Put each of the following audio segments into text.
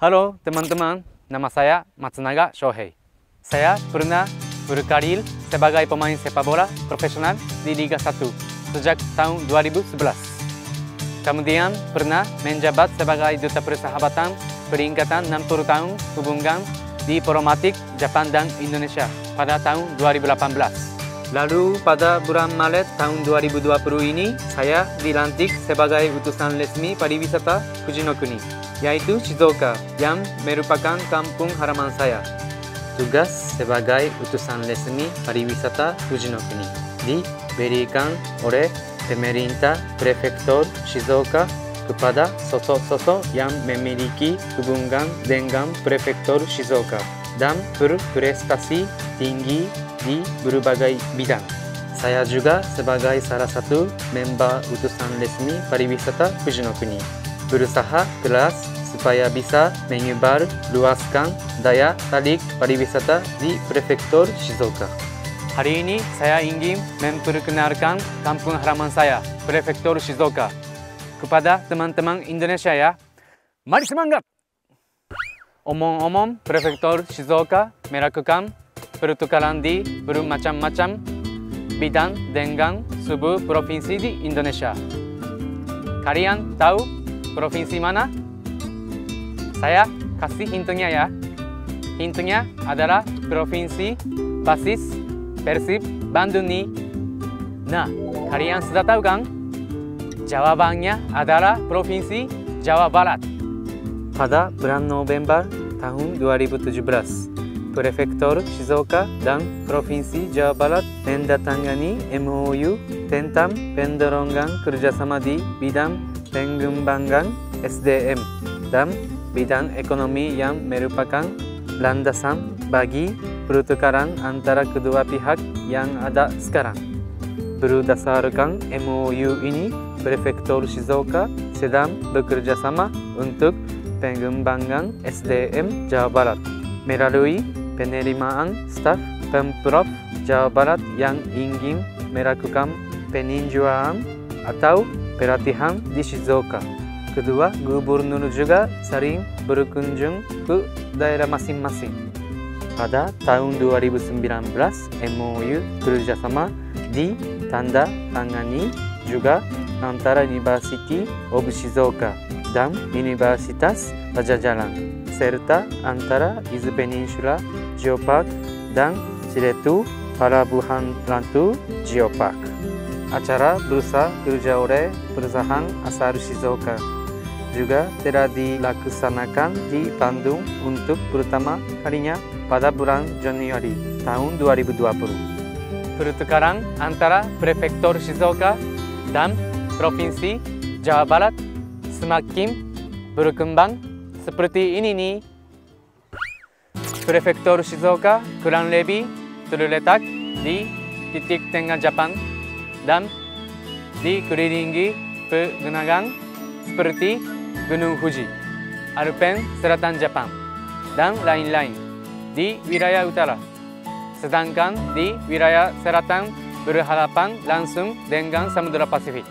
Halo teman-teman, nama saya Matsunaga Shohei. Saya pernah berkarir sebagai pemain sepak bola profesional di Liga 1 sejak tahun 2011. Kemudian pernah menjabat sebagai duta persahabatan peringkatan 60 tahun hubungan diplomatik Jepang dan Indonesia pada tahun 2018. Lalu pada bulan Maret tahun 2020 ini, saya dilantik sebagai utusan resmi pariwisata Fujinokuni, yaitu Shizuoka, yang merupakan kampung halaman saya. Tugas sebagai utusan resmi pariwisata Fujinokuni diberikan oleh pemerintah prefektur Shizuoka kepada sosok-sosok yang memiliki hubungan dengan prefektur Shizuoka dan berprestasi tinggi di berbagai bidang. Saya juga sebagai salah satu member utusan resmi pariwisata Fujinokuni berusaha keras supaya bisa menyebar luaskan daya tarik pariwisata di prefektur Shizuoka. Hari ini saya ingin memperkenalkan kampung halaman saya, prefektur Shizuoka, kepada teman-teman Indonesia ya. Mari semangat! Omong-omong, prefektur Shizuoka melakukan pertukaran di bermacam-macam bidang dengan sebuah provinsi di Indonesia. Kalian tahu provinsi mana? Saya kasih hintunya ya. Hintunya adalah provinsi basis Persib Bandung nih. Nah, kalian sudah tahu kan? Jawabannya adalah provinsi Jawa Barat. Pada bulan November tahun 2017, Prefektur Shizuoka dan Provinsi Jawa Barat mendatangani MOU tentang pendorongan kerjasama di bidang pengembangan SDM dan bidang ekonomi yang merupakan landasan bagi pertukaran antara kedua pihak yang ada sekarang. Berdasarkan MOU ini, Prefektur Shizuoka sedang bekerja sama untuk pengembangan SDM Jawa Barat melalui penerimaan staf Pemprov Jawa Barat yang ingin melakukan peninjauan atau pelatihan di Shizuoka. Kedua gubernur juga sering berkunjung ke daerah masing-masing. Pada tahun 2019, MOU kerjasama ditanda-tangani juga antara University of Shizuoka dan Universitas Pajajaran, serta antara Izu Peninsula Geopark dan Ciletu Palabuhan Ratu Geopark. Acara bursa kerja oleh perusahaan asal Shizuoka juga telah dilaksanakan di Bandung untuk pertama kalinya pada bulan Januari tahun 2020. Pertukaran antara prefektur Shizuoka dan provinsi Jawa Barat semakin berkembang seperti ini nih. Prefektur Shizuoka kurang lebih terletak di titik tengah Jepang dan dikelilingi pegunungan seperti Gunung Fuji, Alpen Selatan Jepang, dan lain-lain di wilayah utara. Sedangkan di wilayah selatan berhadapan langsung dengan Samudra Pasifik.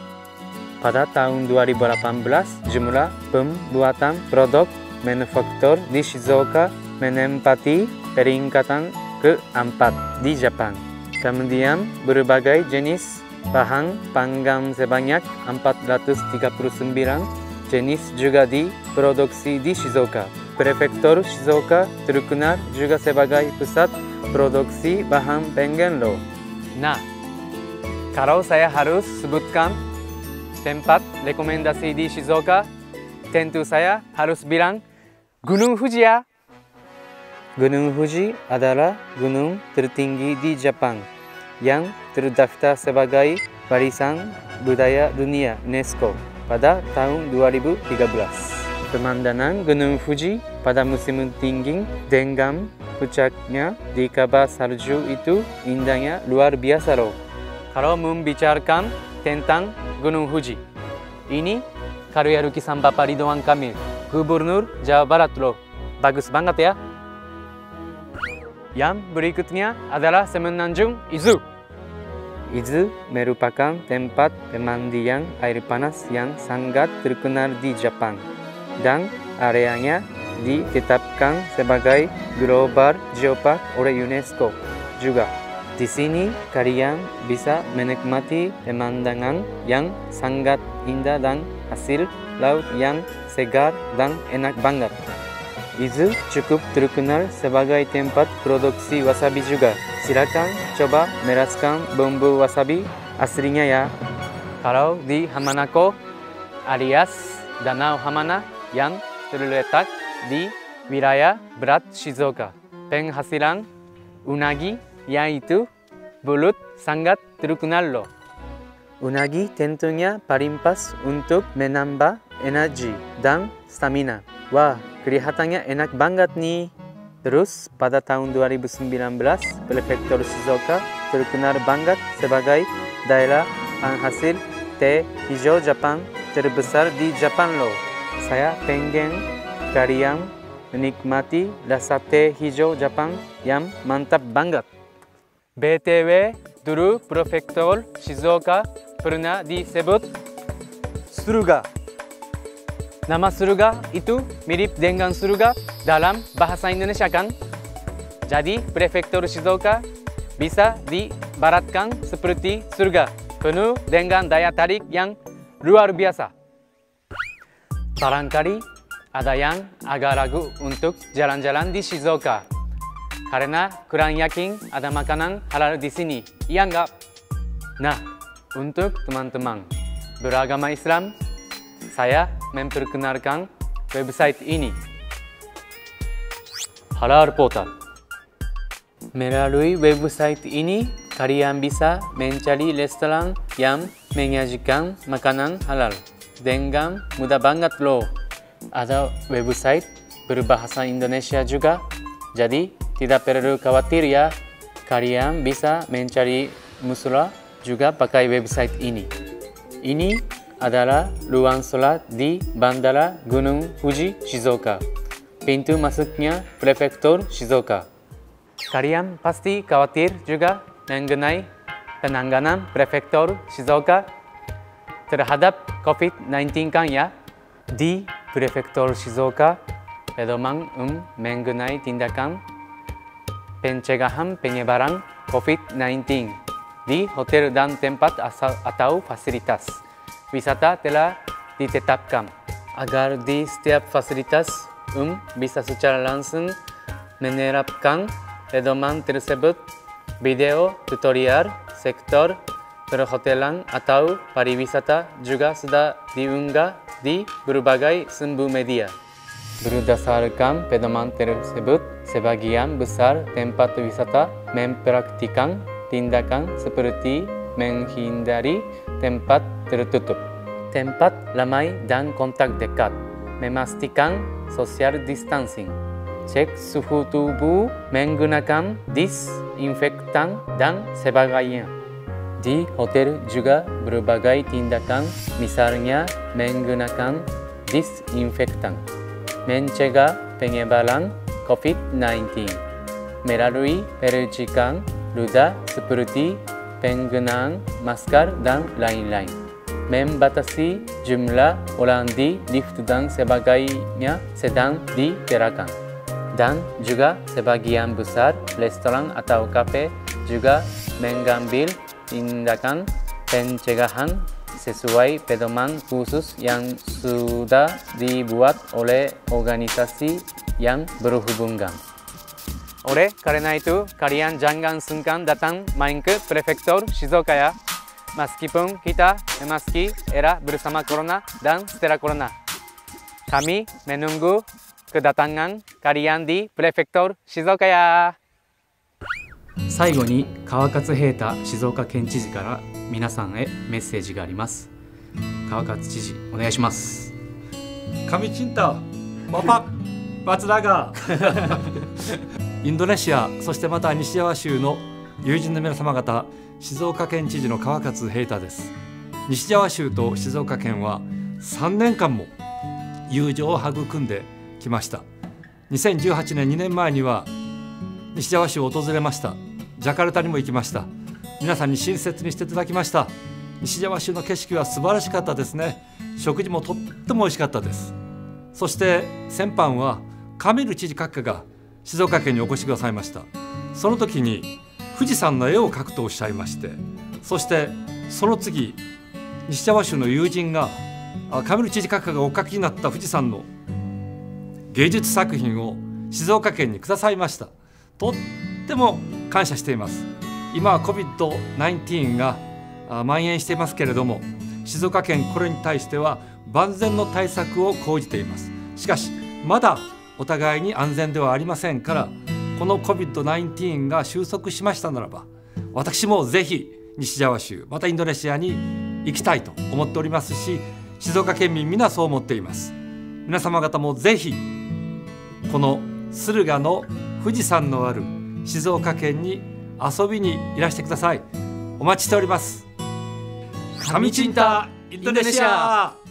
Pada tahun 2018, jumlah pembuatan produk manufaktur di Shizuoka menempati peringkatan keempat di Jepang. Kemudian berbagai jenis bahan panggang sebanyak 439 jenis juga diproduksi di Shizuoka. Prefektur Shizuoka terkenal juga sebagai pusat produksi bahan panggang loh. Nah, kalau saya harus sebutkan tempat rekomendasi di Shizuoka, tentu saya harus bilang Gunung Fuji ya. Gunung Fuji adalah gunung tertinggi di Jepang yang terdaftar sebagai warisan budaya dunia UNESCO pada tahun 2013. Pemandangan Gunung Fuji pada musim dingin dengan puncaknya di kawah salju itu indahnya luar biasa loh. Kalau membicarakan tentang Gunung Fuji, ini karya lukisan Bapak Ridwan Kamil, Gubernur Jawa Barat loh. Bagus banget ya. Yang berikutnya adalah Semenanjung Izu. Izu merupakan tempat pemandian air panas yang sangat terkenal di Jepang dan areanya ditetapkan sebagai Global Geopark oleh UNESCO juga. Di sini kalian bisa menikmati pemandangan yang sangat indah dan hasil laut yang segar dan enak banget. Itu cukup terkenal sebagai tempat produksi wasabi juga. Silakan coba merasakan bumbu wasabi aslinya ya. Kalau di Hamanako alias Danau Hamana yang terletak di wilayah Berat Shizuoka, penghasilan unagi yaitu belut sangat terkenal loh. Unagi tentunya paling pas untuk menambah energi dan stamina. Wah, kelihatannya enak banget nih. Terus pada tahun 2019, Prefektur Shizuoka terkenal banget sebagai daerah penghasil teh hijau Jepang terbesar di Jepang loh. Saya pengen kalian menikmati rasa teh hijau Jepang yang mantap banget. BTW, dulu Prefektur Shizuoka pernah disebut surga. Nama surga itu mirip dengan surga dalam bahasa Indonesia kan? Jadi Prefektur Shizuoka bisa diibaratkan seperti surga, penuh dengan daya tarik yang luar biasa. Barangkali ada yang agak ragu untuk jalan-jalan di Shizuoka, karena kurang yakin ada makanan halal di sini, iya enggak? Nah, untuk teman-teman beragama Islam, saya memperkenalkan website ini, Halal Portal. Melalui website ini, kalian bisa mencari restoran yang menyajikan makanan halal dengan mudah banget loh. Ada website berbahasa Indonesia juga, jadi tidak perlu khawatir ya. Kalian bisa mencari musyola juga pakai website ini. Ini adalah ruang sholat di Bandara Gunung Fuji, Shizuoka. Pintu masuknya Prefektur Shizuoka. Kalian pasti khawatir juga mengenai penanganan Prefektur Shizuoka terhadap COVID-19 kan ya? Di Prefektur Shizuoka, pedoman mengenai tindakan pencegahan penyebaran COVID-19 di hotel dan tempat atau fasilitas wisata telah ditetapkan agar di setiap fasilitas bisa secara langsung menerapkan pedoman tersebut. Video tutorial sektor perhotelan atau pariwisata juga sudah diunggah di berbagai sumber media. Berdasarkan pedoman tersebut, sebagian besar tempat wisata mempraktikkan tindakan seperti menghindari tempat tertutup, tempat ramai dan kontak dekat, memastikan social distancing, cek suhu tubuh, menggunakan disinfektan, dan sebagainya. Di hotel juga berbagai tindakan, misalnya menggunakan disinfektan, mencegah penyebaran COVID-19 melalui percikan ludah seperti penggunaan masker dan lain-lain, membatasi jumlah orang di lift dan sebagainya sedang digerakan. Dan juga sebagian besar restoran atau kafe juga mengambil tindakan pencegahan sesuai pedoman khusus yang sudah dibuat oleh organisasi yang berhubungan. Oleh karena itu, kalian jangan sungkan datang main ke Prefektur Shizuoka ya. Meskipun kita memasuki era bersama Corona dan setelah Corona, kami menunggu kedatangan kalian di Prefektur Shizuoka ya. 最後に川勝平太静岡県知事から皆さんへメッセージがあります。川勝知事、お願いします。Kami cinta Bapak Matsunaga インドネシア、そしてまた西ジャワ州の友人の皆様方、静岡県知事の川勝平太です。西ジャワ州と静岡県は3年間も友情を育んできました。2018年2年前には西ジャワ州を訪れました。ジャカルタにも行きました。皆さんに親切にしていただきました。西ジャワ州の景色は素晴らしかったですね。食事もとっても美味しかったです。そして先般はカミル知事閣下が静岡県にお越しくださいました。その時に富士山の絵を描くとおっしゃいまして、そしてその次西ジャワ州の友人がカミル知事閣下がお描きになった富士山の芸術作品を静岡県にくださいました。とっても感謝しています。今は COVID-19 が蔓延していますけれども、静岡県これに対しては万全の対策を講じています。しかしまだお互いに安全ではありませんから、この COVID-19 が収束しましたならば、私もぜひ西ジャワ州またインドネシアに行きたいと思っておりますし、静岡県民皆そう思っています。皆様方もぜひこの駿河の富士山のある静岡県に遊びにいらしてください。お待ちしております。Kami Cinta Indonesia.